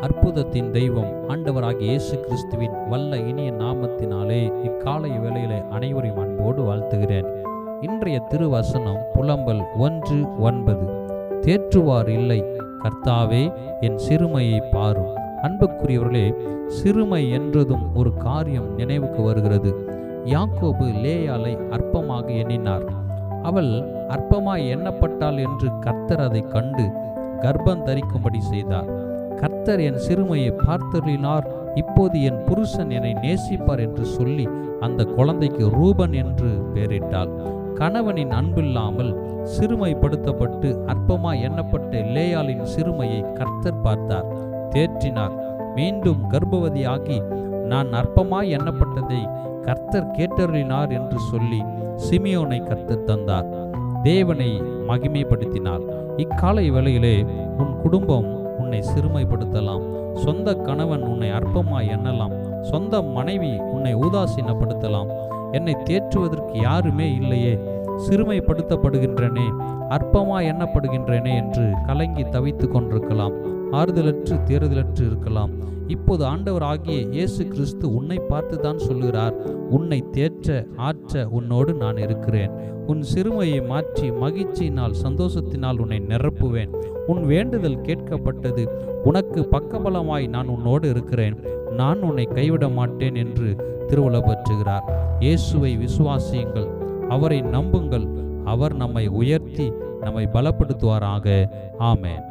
அற்புதத்தின் தெய்வம் ஆண்டவராகிய இயேசு கிறிஸ்துவின் வல்ல இனிய நாமத்தினாலே இக்காலை வேளையிலே அனைவரையும் அன்போடு வாழ்த்துகிறேன். இன்றைய திருவசனம் புலம்பல் 1:9. தேற்றுவார் இல்லை, கர்த்தாவே என் சிறுமையை பாரும். அன்புக்குரியவர்களே, சிறுமை என்றதும் ஒரு காரியம் நினைவுக்கு வருகிறது. யாக்கோபு லேயாளை அற்பமாக எண்ணினார். அவள் அற்பமாய் எண்ணப்பட்டாள் என்று கர்த்தர் அதை கண்டு கர்ப்பம் தரிக்கும்படி செய்தார். கர்த்தர் என் சிறுமையை பார்த்தருளினார், இப்போது என் புருஷன் என்னை நேசிப்பார் என்று சொல்லி அந்த குழந்தைக்கு ரூபன் என்று பெயரிட்டாள். கணவனின் அன்பில்லாமல் சிறுமைப்படுத்தப்பட்டு அற்பமாய் எண்ணப்பட்ட லேயாளின் சிறுமையை கர்த்தர் பார்த்தார், தேற்றினார். மீண்டும் கர்ப்பவதியாகி நான் அற்பமாய் எண்ணப்பட்டதை கர்த்தர் கேட்டருளினார் என்று சொல்லி சிமியோனை கர்த்தர் தந்தார். தேவனை மகிமைப்படுத்தினார். இக்காலை வேளையிலே உன் குடும்பம் உன்னை சிறுமைப்படுத்தலாம், சொந்த கணவன் உன்னை அற்பமாய் எண்ணலாம், சொந்த மனைவி உன்னை உதாசீனப்படுத்தலாம். என்னை தேற்றுவதற்கு யாருமே இல்லையே, சிறுமைப்படுத்தப்படுகின்றனே, அற்பமாய் எண்ணப்படுகின்றனே என்று கலங்கி தவித்து கொண்டிருக்கலாம். ஆறுதலற்று தேறுதலற்று இருக்கலாம். இப்போது ஆண்டவர் ஆகிய இயேசு கிறிஸ்து உன்னை பார்த்து தான் சொல்கிறார், உன்னை தேற்ற ஆற்ற உன்னோடு நான் இருக்கிறேன். உன் சிறுமையை மாற்றி மகிழ்ச்சியினால் சந்தோஷத்தினால் உன்னை நிரப்புவேன். உன் வேண்டுதல் கேட்கப்பட்டது, உனக்கு பக்கபலமாய் நான் உன்னோடு இருக்கிறேன், நான் உன்னை கைவிட மாட்டேன் என்று திருவுளப்பற்றுகிறார். இயேசுவை விசுவாசியுங்கள், அவரை நம்புங்கள், அவர் நம்மை உயர்த்தி நம்மை பலப்படுத்துவாராக. ஆமென்.